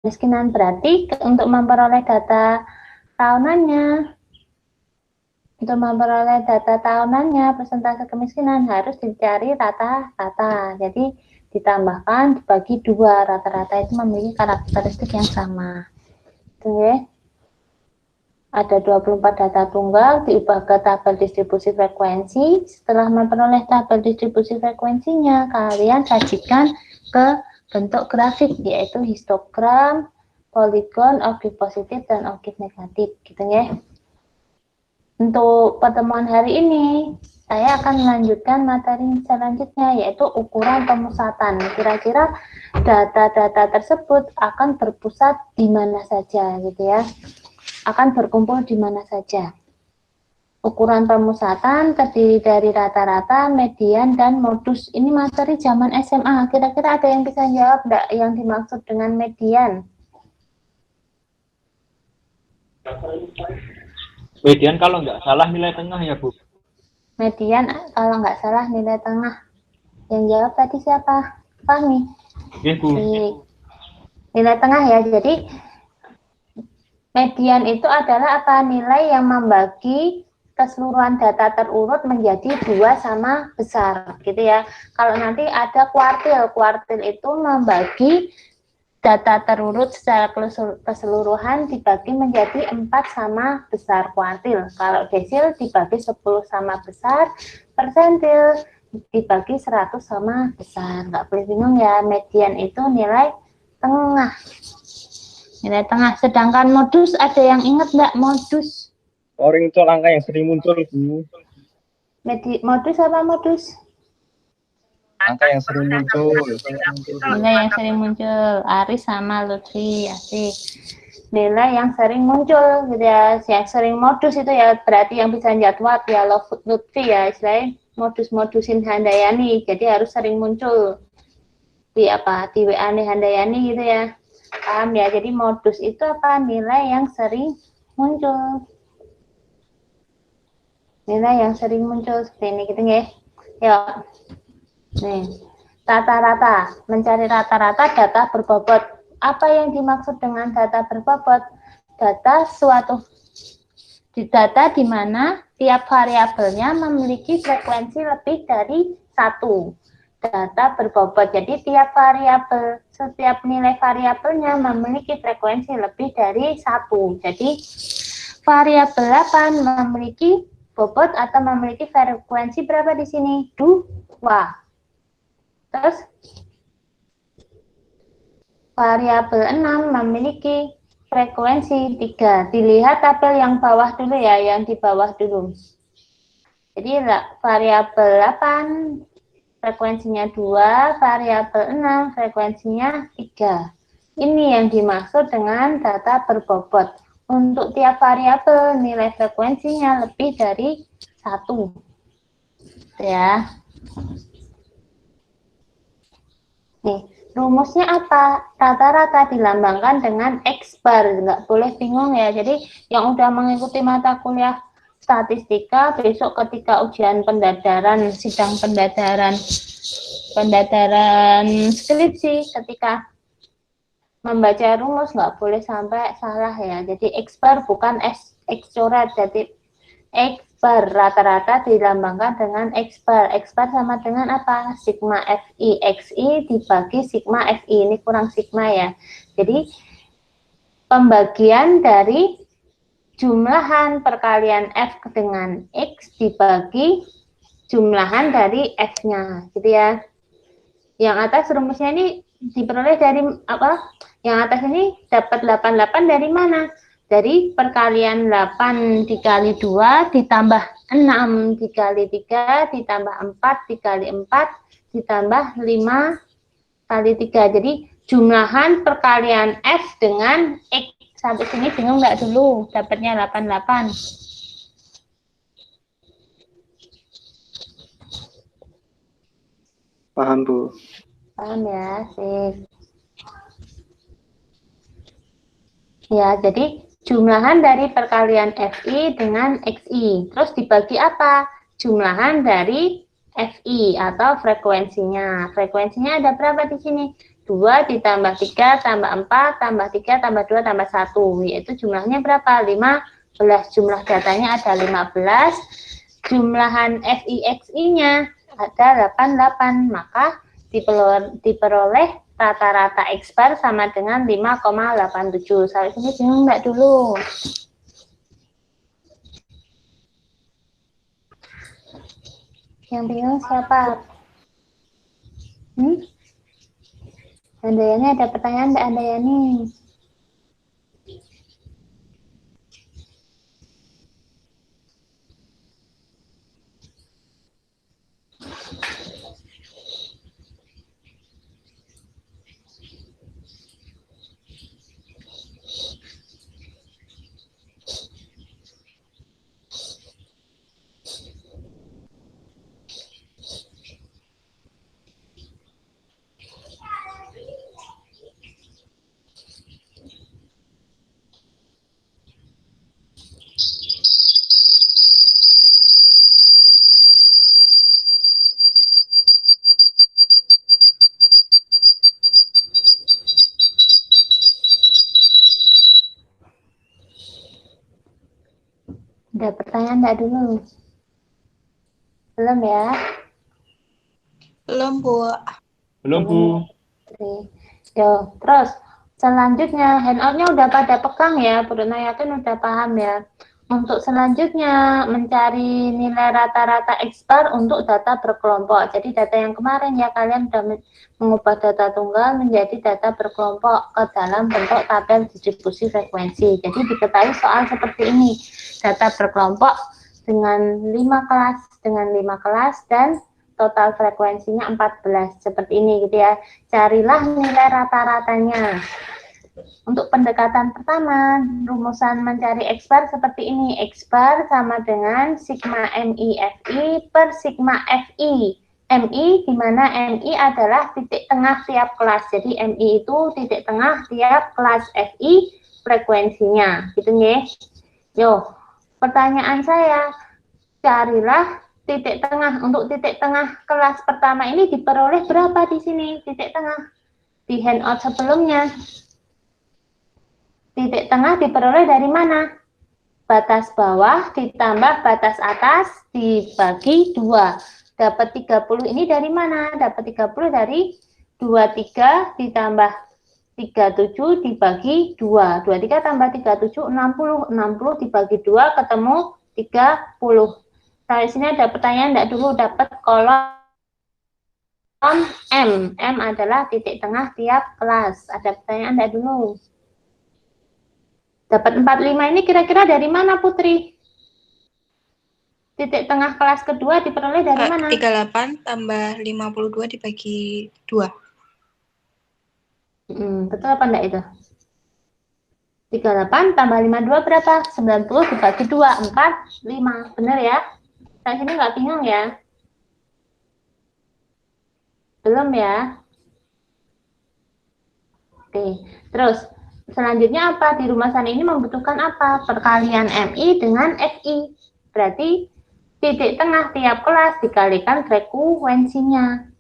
kemiskinan. Berarti untuk memperoleh data tahunannya, persentase kemiskinan harus dicari rata-rata. Jadi ditambahkan dibagi 2, rata-rata itu memiliki karakteristik yang sama. Oke. Ada 24 data tunggal diubah ke tabel distribusi frekuensi. Setelah memperoleh tabel distribusi frekuensinya, kalian sajikan ke bentuk grafik, yaitu histogram, poligon, objek positif, dan objek negatif, gitu ya. Untuk pertemuan hari ini, saya akan melanjutkan materi selanjutnya, yaitu ukuran pemusatan. Kira-kira data-data tersebut akan berpusat di mana saja, gitu ya. Akan berkumpul di mana saja. Ukuran pemusatan terdiri dari rata-rata, median, dan modus. Ini materi zaman SMA. Kira-kira ada yang bisa jawab enggak yang dimaksud dengan median? Median kalau nggak salah nilai tengah ya, Bu. Median kalau nggak salah nilai tengah. Yang jawab tadi siapa? Fahmi? Iya, Bu. Nilai tengah ya. Jadi median itu adalah apa? Nilai yang membagi keseluruhan data terurut menjadi 2 sama besar, gitu ya. Kalau nanti ada kuartil itu membagi data terurut secara keseluruhan dibagi menjadi 4 sama besar kuartil. Kalau desil dibagi 10 sama besar, persentil dibagi 100 sama besar. Nggak boleh bingung ya, median itu nilai tengah. Nilai tengah. Sedangkan modus, ada yang ingat nggak modus? Scoring itu angka yang sering muncul, Bu. Modus apa modus? Angka yang sering muncul. Nilai yang sering muncul. Aris sama Lutfi, asik. Nilai yang sering muncul, gitu ya. Yang sering modus itu ya berarti yang bisa jadwat ya, Lutfi ya, istilahnya modus-modusin Handayani. Jadi harus sering muncul di di WA nih Handayani, gitu ya. Paham ya? Jadi modus itu apa? Nilai yang sering muncul. Nilai yang sering muncul seperti ini, gitu ya. Yuk. Nih, rata-rata. Mencari rata-rata data berbobot. Apa yang dimaksud dengan data berbobot? Data di mana tiap variabelnya memiliki frekuensi lebih dari 1. Data berbobot. Jadi setiap nilai variabelnya memiliki frekuensi lebih dari 1. Jadi variabel 8 memiliki bobot atau memiliki frekuensi berapa di sini? 2. Terus variabel 6 memiliki frekuensi 3. Dilihat tabel yang bawah dulu ya, yang di bawah dulu. Jadi variabel 8 frekuensinya 2, variabel 6 frekuensinya 3. Ini yang dimaksud dengan data berbobot. Untuk tiap variabel nilai frekuensinya lebih dari 1. Ya. Nih, rumusnya apa? Rata-rata dilambangkan dengan X bar. Nggak boleh bingung ya. Jadi yang udah mengikuti mata kuliah statistika, besok ketika ujian pendadaran, sidang pendadaran skripsi, ketika membaca rumus nggak boleh sampai salah ya. Jadi X bar bukan X coret. Jadi X bar rata-rata dilambangkan dengan X bar. X bar sama dengan apa? Sigma FI XI dibagi sigma FI. Ini kurang sigma ya. Jadi pembagian dari jumlahan perkalian F dengan X dibagi jumlahan dari F-nya, gitu ya. Yang atas rumusnya ini diperoleh dari apa? Yang atas ini dapat 88 dari mana? Dari perkalian 8 dikali 2 ditambah 6 dikali 3 ditambah 4 dikali 4 ditambah 5 kali 3. Jadi jumlahan perkalian F dengan X. Sampai sini bingung nggak dulu? Dapatnya 88. Paham, Bu. Paham ya, sip. Ya, jadi jumlahan dari perkalian FI dengan XI. Terus dibagi apa? Jumlahan dari FI atau frekuensinya. Frekuensinya ada berapa di sini? 2 ditambah 3 tambah 4 tambah 3 tambah 2 tambah 1, yaitu jumlahnya berapa? 15. Jumlah datanya ada 15, jumlahan FIXI-nya ada 88, maka diperoleh rata-rata X bar sama dengan 5,87. Sampai sini bingung nggak dulu? Yang bingung siapa? Andayani, ada pertanyaan nggak Andayani? Ada pertanyaan enggak dulu? Belum ya? Belum, Bu. Belum, Bu. Oke. Yo, terus selanjutnya handoutnya udah pada pegang ya, Bu Rona yakin udah paham ya. Untuk selanjutnya mencari nilai rata-rata X bar untuk data berkelompok. Jadi data yang kemarin ya kalian sudah mengubah data tunggal menjadi data berkelompok ke dalam bentuk tabel distribusi frekuensi. Jadi diketahui soal seperti ini. Data berkelompok dengan 5 kelas dan total frekuensinya 14 seperti ini gitu ya. Carilah nilai rata-ratanya. Untuk pendekatan pertama, rumusan mencari X bar seperti ini. X bar sama dengan sigma MI FI per sigma FI. MI di mana MI adalah titik tengah tiap kelas. Jadi MI itu titik tengah tiap kelas, FI frekuensinya. Gitu ya. Yo, pertanyaan saya, carilah titik tengah. Untuk titik tengah kelas pertama ini diperoleh berapa di sini titik tengah? Di handout sebelumnya. Titik tengah diperoleh dari mana? Batas bawah ditambah batas atas dibagi 2. Dapat 30 ini dari mana? Dapat 30 dari 23 ditambah 37 dibagi 2. 23 tambah 37, 60. 60 dibagi 2 ketemu 30. Sampai sini ada pertanyaan enggak dulu? Dapat kolom M. M adalah titik tengah tiap kelas. Ada pertanyaan enggak dulu? Dapat 45 ini kira-kira dari mana, Putri? Titik tengah kelas kedua diperoleh dari mana? 38 tambah 52 dibagi 2. Betul apa enggak itu? 38 tambah 52 berapa? 90 dibagi 2, 45. Benar ya? Saya sini nggak bingung ya? Belum ya? Oke, terus selanjutnya apa? Di rumusan ini membutuhkan apa? Perkalian MI dengan FI. Berarti titik tengah tiap kelas dikalikan frekuensinya.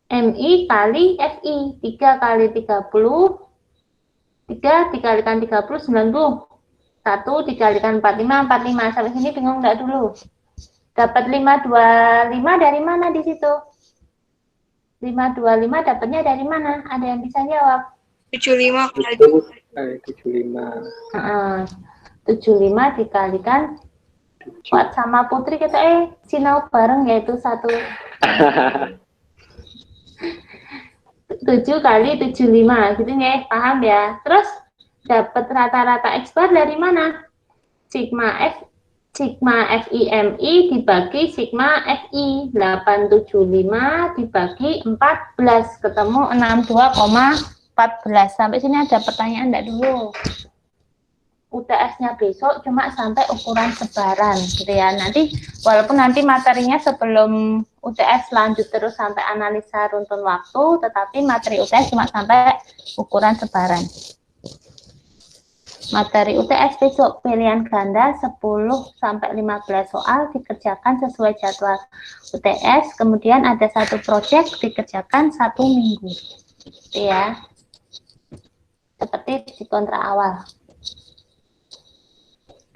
MI kali FI. 3 kali 30. 3 dikalikan 30, 90. 1 dikalikan 45, 45. Sampai sini bingung nggak dulu? Dapat 525 dari mana di situ? 525 dapatnya dari mana? Ada yang bisa jawab? 75 kali 75. 75 dikalikan Kuat sama Putri kita sinau bareng yaitu 1. 7 kali 75 gitu ya, paham ya? Terus dapat rata-rata X bar dari mana? Sigma FIMI dibagi sigma FI 875 dibagi 14 ketemu 62,14. Sampai sini ada pertanyaan enggak dulu? UTS-nya besok cuma sampai ukuran sebaran gitu ya. Nanti walaupun nanti materinya sebelum UTS lanjut terus sampai analisa runtun waktu, tetapi materi UTS cuma sampai ukuran sebaran. Materi UTS besok pilihan ganda 10 sampai 15 soal dikerjakan sesuai jadwal UTS, kemudian ada satu proyek dikerjakan 1 minggu. Gitu ya. Seperti di kontrak awal.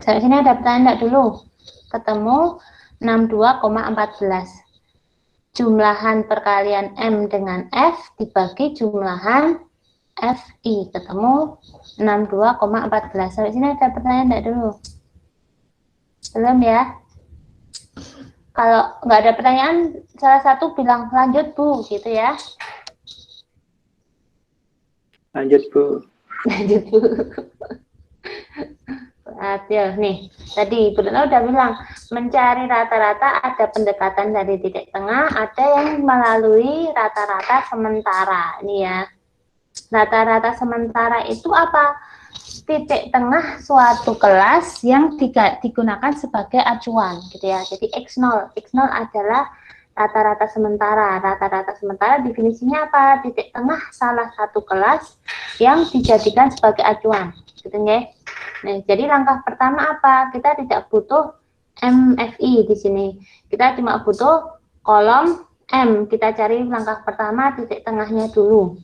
Sampai sini ada pertanyaan enggak dulu? Ketemu 62,14. Jumlahan perkalian M dengan F dibagi jumlahan FI, ketemu 62,14. Sampai sini ada pertanyaan enggak dulu? Belum ya? Kalau nggak ada pertanyaan, salah satu bilang lanjut Bu, gitu ya. Lanjut, Bu. Lanjut Bu. Adil nih, tadi Bu Retno udah bilang mencari rata-rata ada pendekatan dari titik tengah, ada yang melalui rata-rata sementara. Ini ya, rata-rata sementara itu apa? Titik tengah suatu kelas yang digunakan sebagai acuan, gitu ya. Jadi X0 adalah rata-rata sementara. Rata-rata sementara definisinya apa? Titik tengah salah satu kelas yang dijadikan sebagai acuan, gitu ya. Nah, jadi langkah pertama apa? Kita tidak butuh MFI di sini. Kita cuma butuh kolom M. Kita cari langkah pertama titik tengahnya dulu.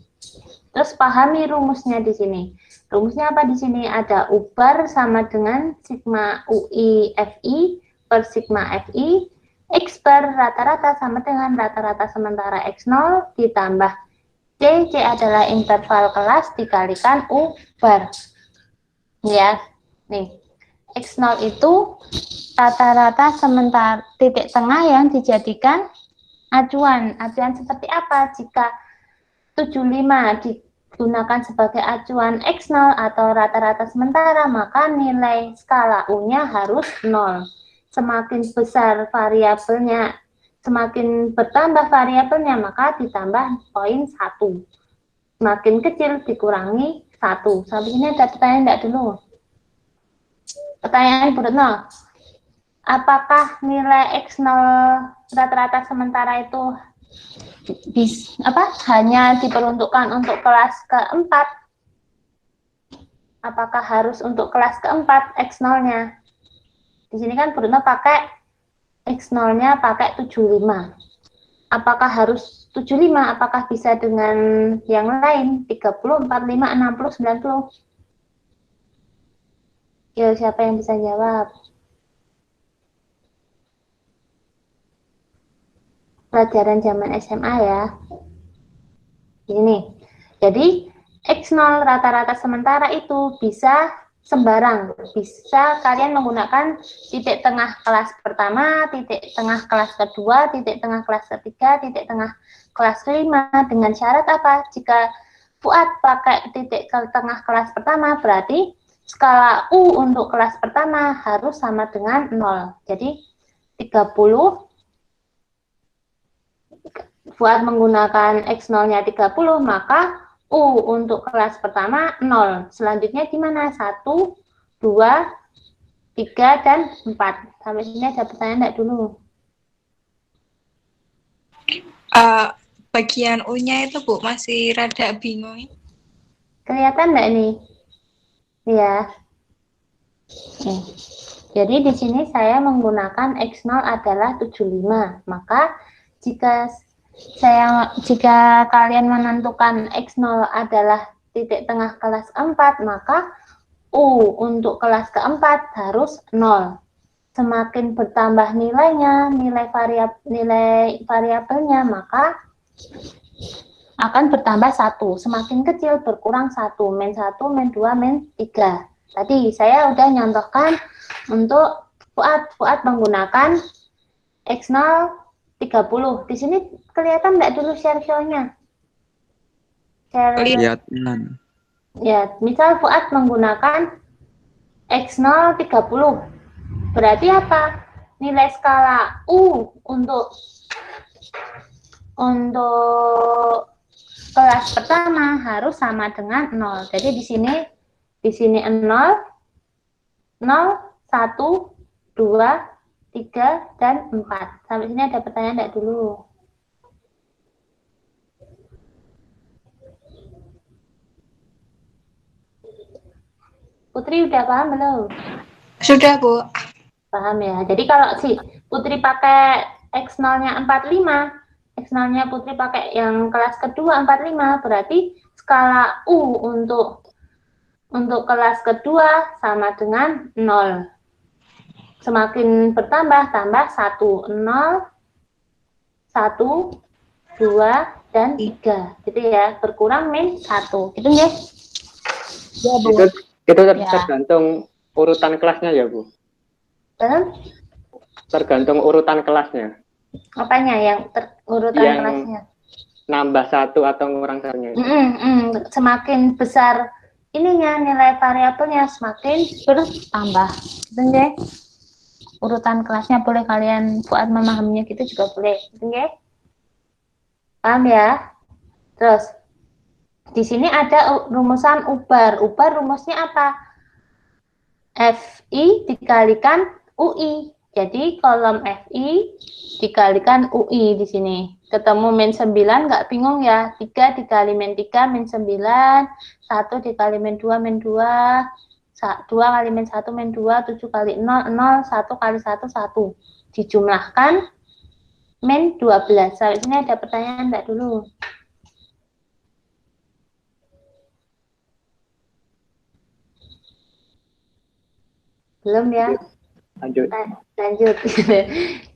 Terus pahami rumusnya di sini. Rumusnya apa di sini? Ada U bar sama dengan sigma UI FI per sigma FI. X bar rata-rata sama dengan rata-rata sementara X0 ditambah C adalah interval kelas dikalikan U bar. Ya, nih X0 itu rata-rata sementara titik tengah yang dijadikan acuan. Acuan seperti apa? Jika 75 digunakan sebagai acuan X0 atau rata-rata sementara, maka nilai skala U-nya harus 0. Semakin besar variabelnya, semakin bertambah variabelnya, maka ditambah poin 1. Semakin kecil dikurangi 1. Sampai sini ada pertanyaan enggak dulu? Pertanyaan Bu Retno, apakah nilai X0 rata-rata sementara itu hanya diperuntukkan untuk kelas keempat? Apakah harus untuk kelas keempat X0-nya? Di sini kan Bu Retno pakai X0-nya pakai 75. Apakah harus 75? Apakah bisa dengan yang lain? 30, 45, 60, 90? Ya, siapa yang bisa jawab? Pelajaran zaman SMA ya. Ini. Jadi X0 rata-rata sementara itu bisa sembarang. Bisa kalian menggunakan titik tengah kelas pertama, titik tengah kelas kedua, titik tengah kelas ketiga, titik tengah kelas kelima, dengan syarat apa? Jika Fuad pakai titik tengah kelas pertama, berarti skala U untuk kelas pertama harus sama dengan 0. Jadi 30, Fuad menggunakan X0-nya 30, maka U untuk kelas pertama 0. Selanjutnya gimana? 1, 2, 3, dan 4. Sampai sini ada pertanyaan enggak dulu? Bagian U-nya itu Bu masih rada bingung. Kelihatan enggak nih? Ya. Jadi di sini saya menggunakan X0 adalah 75. Maka jika kalian menentukan X0 adalah titik tengah kelas keempat, maka U untuk kelas keempat harus 0. Semakin bertambah nilainya, nilai variabelnya, maka akan bertambah 1. Semakin kecil berkurang 1, min 1, min 2, min 3. Tadi saya udah nyontohkan untuk Fuad menggunakan X0 30. Di sini kelihatan enggak dulu share show-nya? Kelihatan. Ya, misal Fuad menggunakan X0 30. Berarti apa? Nilai skala U untuk kelas pertama harus sama dengan 0. Jadi di sini 0, 0, 1, 2, 3, dan 4. Sampai sini ada pertanyaan enggak dulu? Putri udah paham belum? Sudah, Bu. Paham ya. Jadi kalau si Putri pakai X0-nya 45, X0-nya Putri pakai yang kelas kedua 45, berarti skala U untuk kelas kedua sama dengan 0. Semakin bertambah, tambah 1, 0, 1, 2, dan 3. Gitu ya. Berkurang min 1. Gitu ya? Ya, Bu. Itu Ya. tergantung urutan kelasnya ya, Bu? Dan Tergantung urutan kelasnya. apanya yang urutan Yang kelasnya? nambah 1 atau ngurang 1-nya. Semakin besar ininya nilai variabelnya semakin bertambah. Gitu ya. Urutan kelasnya boleh kalian buat memahaminya gitu juga boleh. Gitu ya. Paham ya? Terus di sini ada rumusan ubar. Ubar rumusnya apa? FI dikalikan UI. Jadi kolom FI dikalikan UI di sini. Ketemu min 9 nggak bingung ya. 3 dikali min 3 min 9, 1 dikali min 2 min 2, 2 kali min 1 min 2, 7 kali 0, 0, 1 kali 1, 1. Dijumlahkan min 12. Sampai sini ada pertanyaan enggak dulu? Belum ya? Lanjut. Lanjut.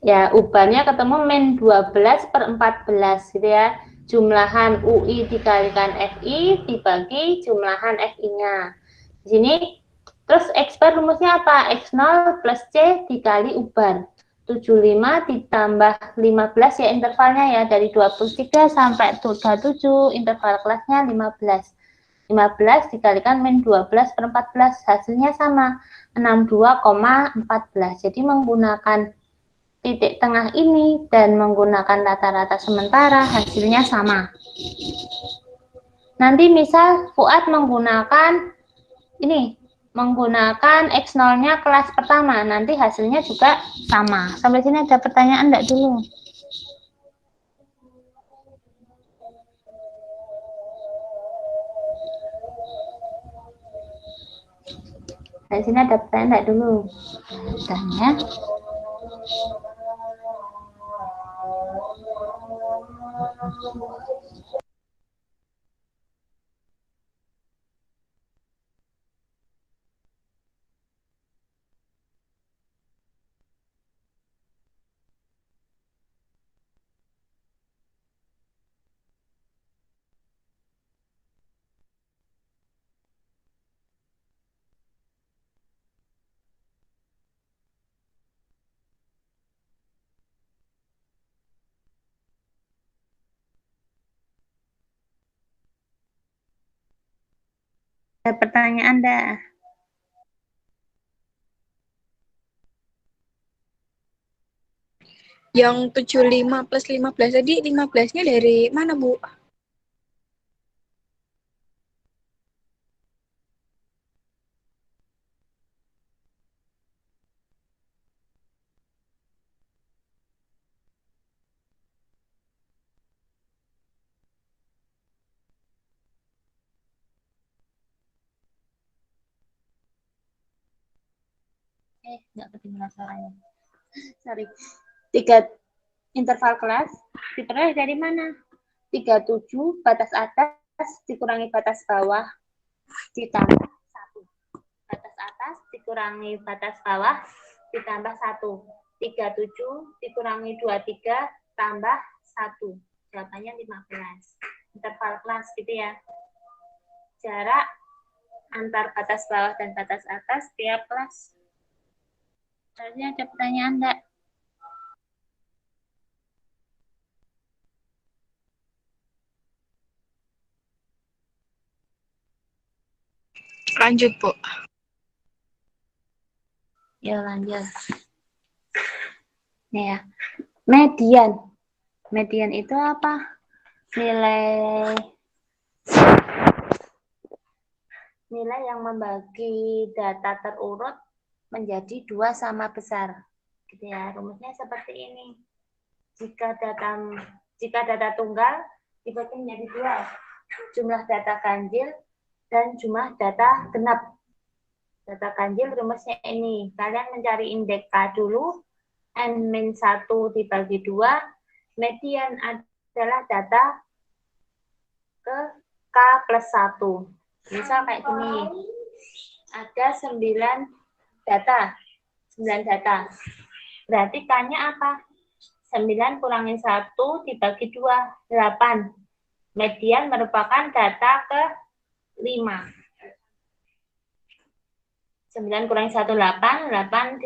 Ya, ubarnya ketemu min 12 per 14 gitu ya. Jumlahan UI dikalikan FI dibagi jumlahan FI-nya. Di sini terus X bar rumusnya apa? X0 plus C dikali ubar. 75 ditambah 15 ya intervalnya ya, dari 23 sampai 27, interval kelasnya 15. 15 dikalikan min 12 per 14, hasilnya sama, 62,14. Jadi menggunakan titik tengah ini dan menggunakan rata-rata sementara, hasilnya sama. Nanti misal Fuad menggunakan ini, menggunakan X0-nya kelas pertama, nanti hasilnya juga sama. Sampai sini ada pertanyaan enggak dulu? Di sini ada pertanyaan enggak dulu? Tanya. Ada pertanyaan enggak? Yang 75 plus 15 tadi 15-nya dari mana, Bu? Enggak ketinggalan suaranya. Sorry. 3 interval kelas diperoleh dari mana? 37 batas atas dikurangi batas bawah ditambah 1. Batas atas dikurangi batas bawah ditambah 1. 37 dikurangi 23 tambah 1. Jawabannya 15. Interval kelas gitu ya. Jarak antar batas bawah dan batas atas tiap kelas. Selanjutnya ada pertanyaan enggak? Lanjut, Bu. Ya lanjut. Nih ya. Median. Median itu apa? Nilai yang membagi data terurut menjadi 2 sama besar. Gitu ya. Rumusnya seperti ini. Jika data tunggal dibagi menjadi 2, jumlah data ganjil dan jumlah data genap. Data ganjil rumusnya ini. Kalian mencari indeks K dulu. N-1 dibagi 2. Median adalah data ke K plus 1. Misal kayak gini. Ada 9 data. 9 data. Berarti K-nya apa? 9 kurangi 1 dibagi 2. 8. Median merupakan data ke 5. 9 kurangi 1, 8. 8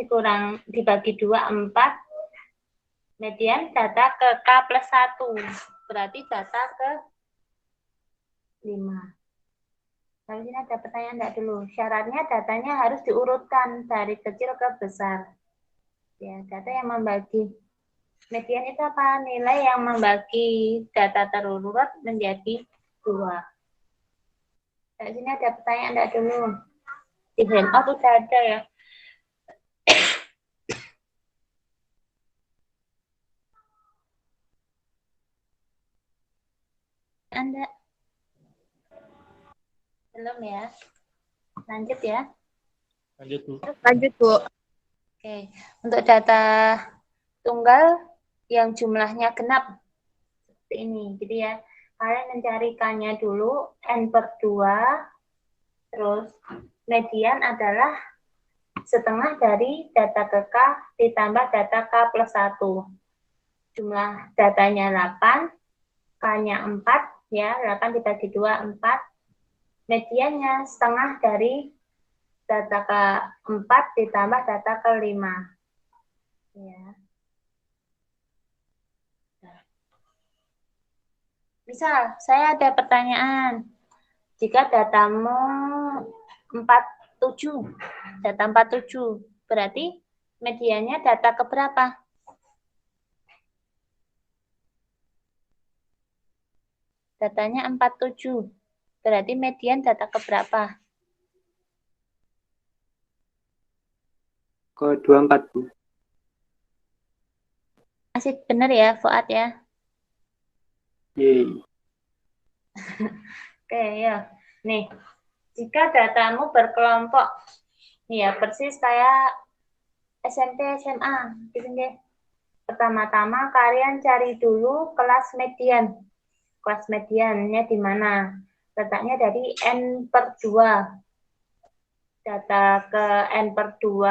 dibagi 2, 4. Median data ke K plus 1. Berarti data ke 5. Lalu sini ada pertanyaan enggak dulu. Syaratnya datanya harus diurutkan dari kecil ke besar. Ya, data yang membagi. Median itu apa? Nilai yang membagi data terurut menjadi 2. Di sini ada pertanyaan enggak dulu. Di handout udah ada ya. Anda belum ya? Lanjut ya. Lanjut, Bu. Lanjut, Bu. Oke, untuk data tunggal yang jumlahnya genap seperti ini. Jadi ya, kalian mencari K-nya dulu N/2, terus median adalah setengah dari data ke K ditambah data K plus 1. Jumlah datanya 8, K-nya 4, ya, 8 dibagi 2, 4. Mediannya setengah dari data ke-4 ditambah data ke-5. Ya. Misal, saya ada pertanyaan. Jika datamu 47, data 47, berarti mediannya data keberapa? Datanya 47, berarti median data keberapa? Ke 24, Bu. Masih benar ya, Fuad ya? Yeay. Oke, ya. Nih, jika datamu berkelompok, ya persis kayak SMP, SMA, gitu deh. Pertama-tama kalian cari dulu kelas median. Kelas mediannya di mana? Letaknya dari N/2. Data ke N/2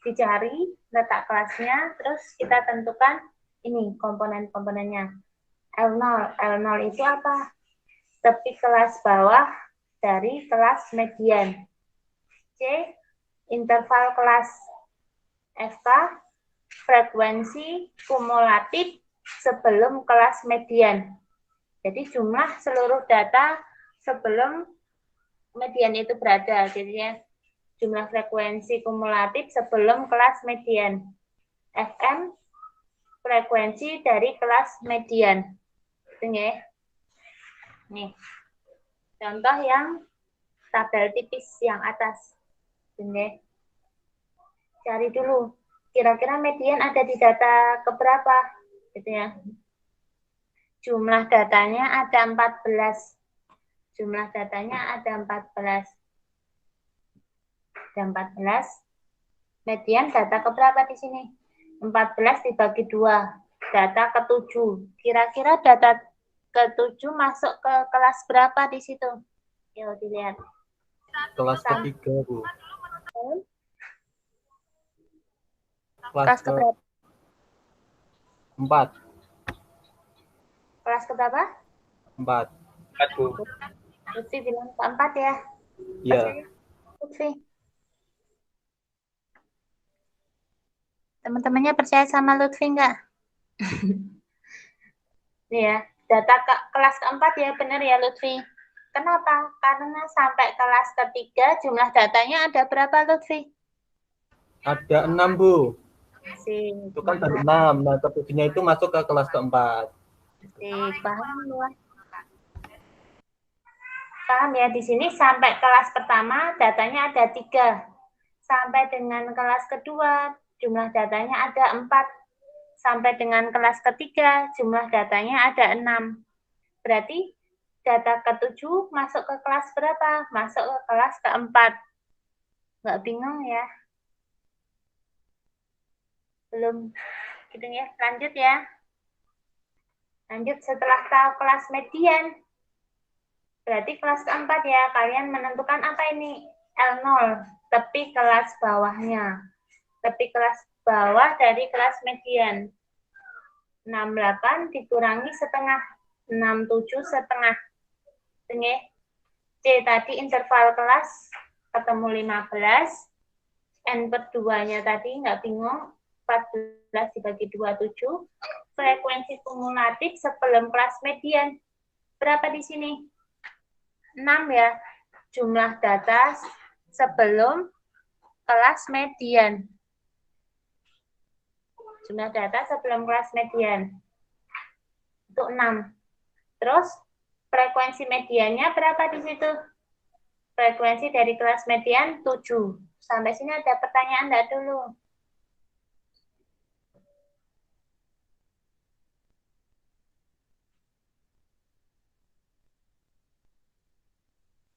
dicari letak kelasnya, terus kita tentukan ini komponen-komponennya. L0. L0 itu apa? Tepi kelas bawah dari kelas median. C. Interval kelas. FK. Frekuensi kumulatif sebelum kelas median. Jadi jumlah seluruh data sebelum median itu berada. Jadi ya, jumlah frekuensi kumulatif sebelum kelas median. FM. Frekuensi dari kelas median. Itu ya. Nih, contoh yang tabel tipis yang atas. Ini. Cari dulu, kira-kira median ada di data keberapa? Gitu ya. Jumlah datanya ada 14. Jumlah datanya ada 14. Ada 14. Median data keberapa di sini? 14 dibagi 2. Data ke-7. Kira-kira data ke-7 masuk ke kelas berapa di situ? Yuk dilihat. Kelas ketiga, Bu. Kelas keberapa? 4. Kelas keberapa? 4. Bu. Lutfi bilang keempat ya. Iya. Lutfi. Teman-temannya percaya sama Lutfi enggak? Nih ya, data kelas keempat ya, benar ya Lutfi. Kenapa? Karena sampai kelas ketiga jumlah datanya ada berapa Lutfi? Ada 6, Bu. Sih, Itu kan baru 6. Nah, ketujuhnya itu masuk ke kelas keempat. paham luas. Paham ya, di sini sampai kelas pertama datanya ada 3. Sampai dengan kelas kedua jumlah datanya ada 4. Sampai dengan kelas ketiga jumlah datanya ada 6. Berarti data ke-7 masuk ke kelas berapa? Masuk ke kelas ke-4. Nggak bingung ya? Belum gitu ya? Lanjut ya. Lanjut setelah tahu kelas median. Berarti kelas keempat ya. Kalian menentukan apa ini? L0. Tepi kelas bawahnya. Tepi kelas bawah dari kelas median. 68 dikurangi setengah. 67 setengah. Ini C tadi interval kelas ketemu 15. N per 2-nya tadi nggak bingung. 14 dibagi 27. Frekuensi kumulatif sebelum kelas median. Berapa di sini? 6 ya. Jumlah data sebelum kelas median. Jumlah data sebelum kelas median. Itu 6. Terus frekuensi mediannya berapa di situ? Frekuensi dari kelas median 7. Sampai sini ada pertanyaan enggak dulu?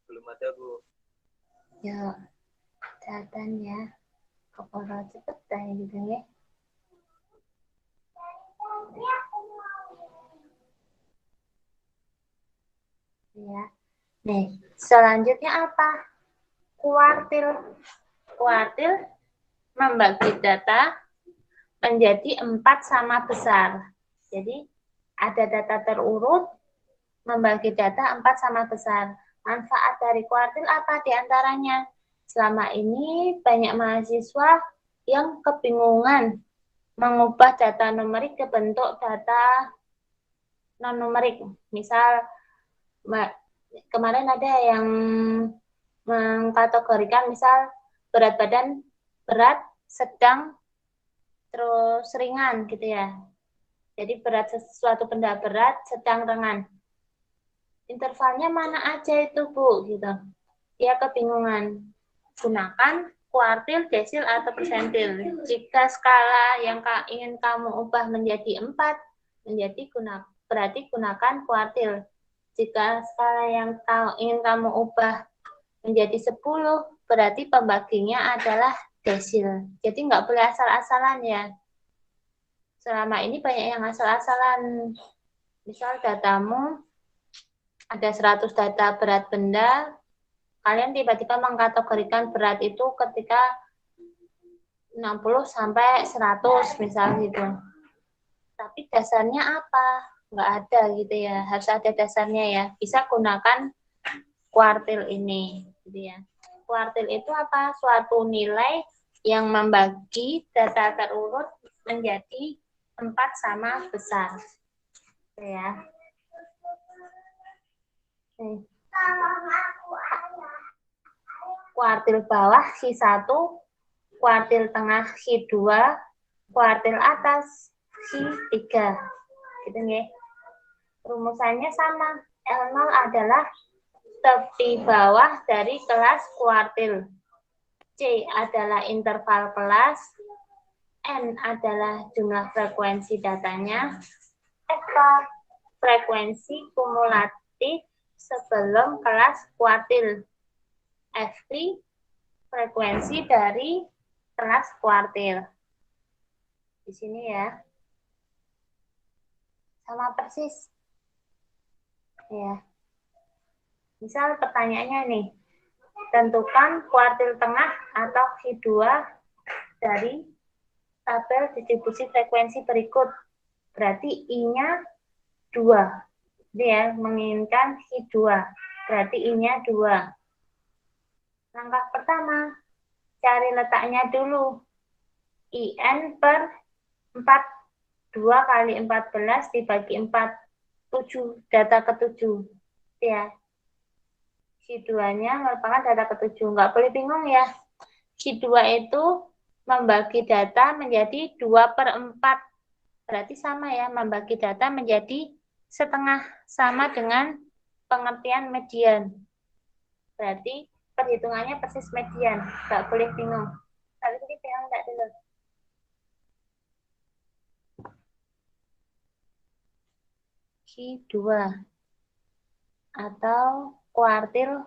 Belum ada, Bu. Ya, catatan ya. Kepala cepet tanya gitu ya. Ya. Nih, selanjutnya apa? Kuartil. Kuartil membagi data menjadi 4 sama besar. Jadi, ada data terurut, membagi data 4 sama besar. Manfaat dari kuartil apa diantaranya? Selama ini banyak mahasiswa yang kebingungan mengubah data numerik ke bentuk data non-numerik. Misal, kemarin ada yang mengkategorikan misal berat badan, berat, sedang, terus ringan gitu ya. Jadi berat sesuatu benda berat, sedang, ringan. Intervalnya mana aja itu, Bu? Gitu. Dia kebingungan. Gunakan kuartil, desil, atau persentil. Jika skala yang ingin kamu ubah menjadi 4, berarti gunakan kuartil. Jika skala yang ingin kamu ubah menjadi 10, berarti pembaginya adalah desil. Jadi nggak boleh asal-asalan ya. Selama ini banyak yang asal-asalan. Misal datamu ada 100 data berat benda, kalian tiba-tiba mengkategorikan berat itu ketika 60 sampai 100 misal gitu. Tapi dasarnya apa? Nggak ada gitu ya. Harus ada dasarnya ya. Bisa gunakan kuartil ini gitu ya. Kuartil itu apa? Suatu nilai yang membagi data terurut menjadi 4 sama besar. Gitu ya. Kuartil bawah Q1, kuartil tengah Q2, kuartil atas Q3. Gitu ya. Rumusannya sama. L0 adalah tepi bawah dari kelas kuartil. C adalah interval kelas. N adalah jumlah frekuensi datanya. F frekuensi kumulatif sebelum kelas kuartil. F3 frekuensi dari kelas kuartil. Di sini ya. Sama persis. Ya. Misal pertanyaannya nih. Tentukan kuartil tengah atau Q2 dari tabel distribusi frekuensi berikut. Berarti I-nya 2. Jadi ya, menginginkan Q2. Berarti I-nya 2. Langkah pertama, cari letaknya dulu. IN per 4. 2 kali 14 dibagi 4. 7, data ke-7. Ya. Q2-nya merupakan data ke-7. Nggak boleh bingung ya. Q2 itu membagi data menjadi 2/4. Berarti sama ya, membagi data menjadi setengah. Sama dengan pengertian median. Berarti perhitungannya persis median. Nggak boleh bingung. Tapi ini bingung nggak dulu? Q2 atau kuartil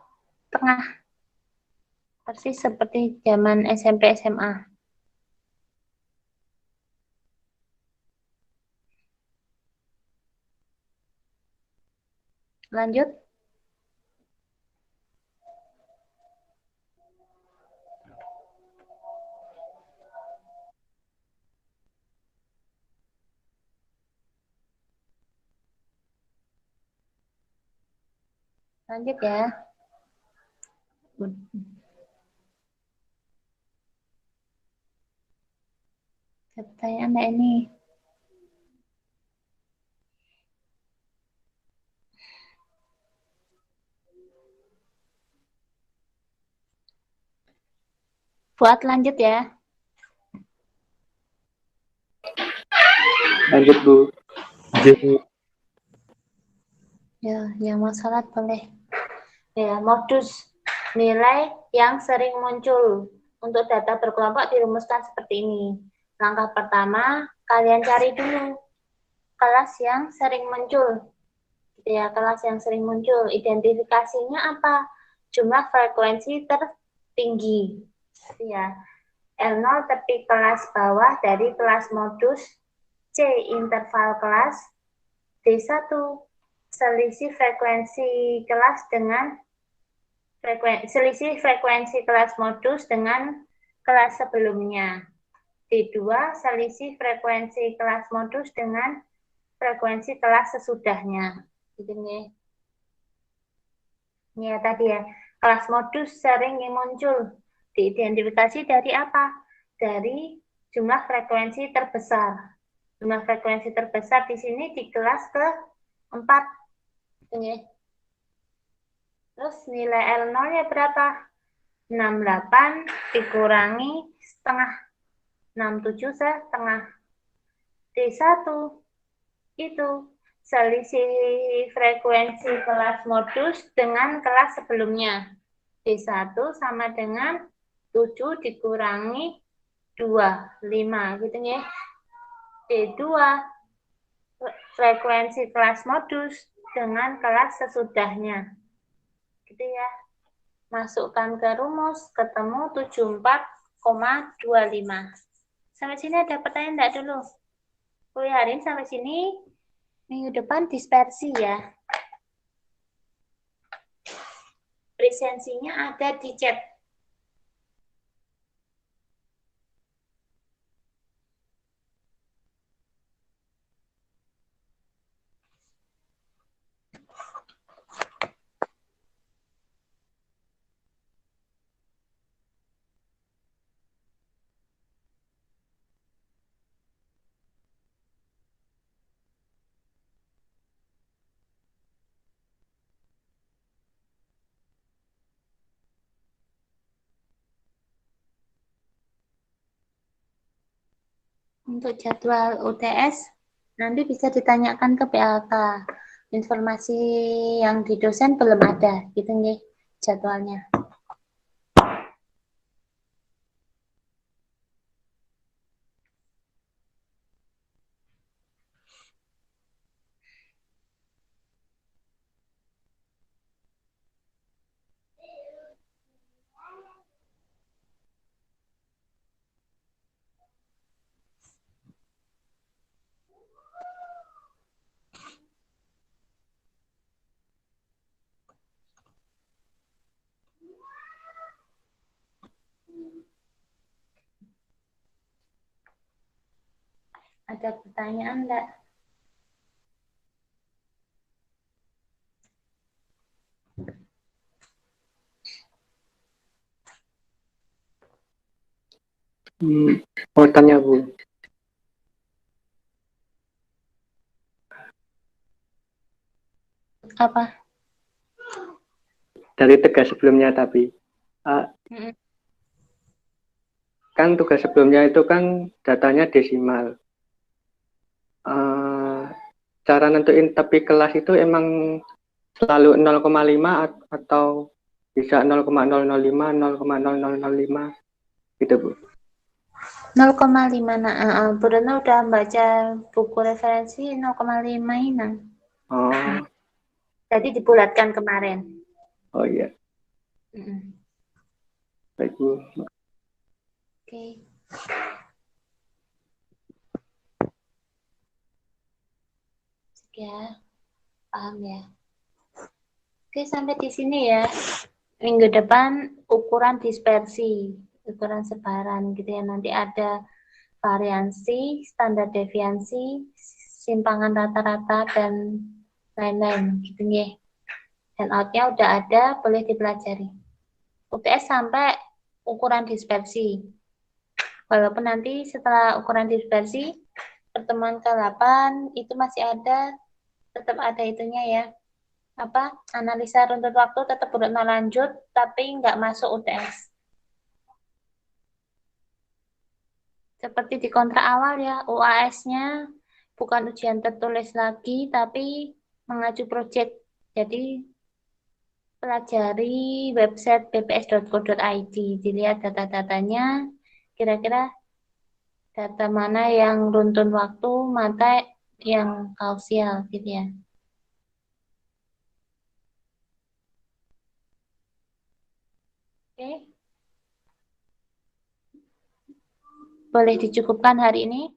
tengah. Persis seperti zaman SMP SMA. Lanjut. Lanjut ya. Pertanyaan Mbak ini. Buat lanjut ya. Lanjut, Bu. Ya, yang mau salat boleh. Ya, modus nilai yang sering muncul. Untuk data berkelompok dirumuskan seperti ini. Langkah pertama, kalian cari dulu kelas yang sering muncul. Ya, kelas yang sering muncul. Identifikasinya apa? Jumlah frekuensi tertinggi. Ya, L0 tepi kelas bawah dari kelas modus, C interval kelas, D1 selisih frekuensi kelas dengan selisih frekuensi kelas modus dengan kelas sebelumnya. D2 selisih frekuensi kelas modus dengan frekuensi kelas sesudahnya. Gitu nih. Ini ya tadi ya, kelas modus sering muncul. Diidentifikasi dari apa? Dari jumlah frekuensi terbesar. Jumlah frekuensi terbesar di sini di kelas ke-4. Ini. Terus nilai L0-nya berapa? 68 dikurangi setengah. 67 setengah. D1 itu selisih frekuensi kelas modus dengan kelas sebelumnya. D1 sama dengan 7 dikurangi 2, 5 gitu ya. D2 frekuensi kelas modus dengan kelas sesudahnya. Gitu ya. Masukkan ke rumus, ketemu 74,25. Sampai sini ada pertanyaan enggak dulu? Kuliah hari ini sampai sini. Minggu depan dispersi ya. Presensinya ada di chat. Untuk jadwal UTS nanti bisa ditanyakan ke PLK. Informasi yang di dosen belum ada, gitu nih jadwalnya. Ada pertanyaan enggak? Mau tanya, Bu. Apa? Dari tugas sebelumnya tapi. Kan tugas sebelumnya itu kan datanya desimal. Cara nentuin tepi kelas itu emang selalu 0,5 atau bisa 0,005, 0,0005 gitu, Bu. 0,5 Bu Rena udah baca buku referensi 0,5 ini. Oh. Jadi dibulatkan kemarin. Oh iya. Baik, Bu. Oke. Ya, paham ya. Oke, sampai di sini ya. Minggu depan ukuran dispersi, ukuran sebaran gitu ya. Nanti ada variansi, standar deviansi, simpangan rata-rata, dan lain-lain gitu ya. Handout-nya udah ada, boleh dipelajari. UTS sampai ukuran dispersi. Walaupun nanti setelah ukuran dispersi, pertemuan ke-8 itu masih ada, tetap ada itunya ya. Analisa runtut waktu tetap berulang lanjut, tapi nggak masuk UTS. Seperti di kontrak awal ya, UAS-nya bukan ujian tertulis lagi, tapi mengacu proyek. Jadi pelajari website bps.co.id, dilihat data-datanya, kira-kira data mana yang runtun waktu, mana yang kausial gitu ya. Oke. Boleh dicukupkan hari ini.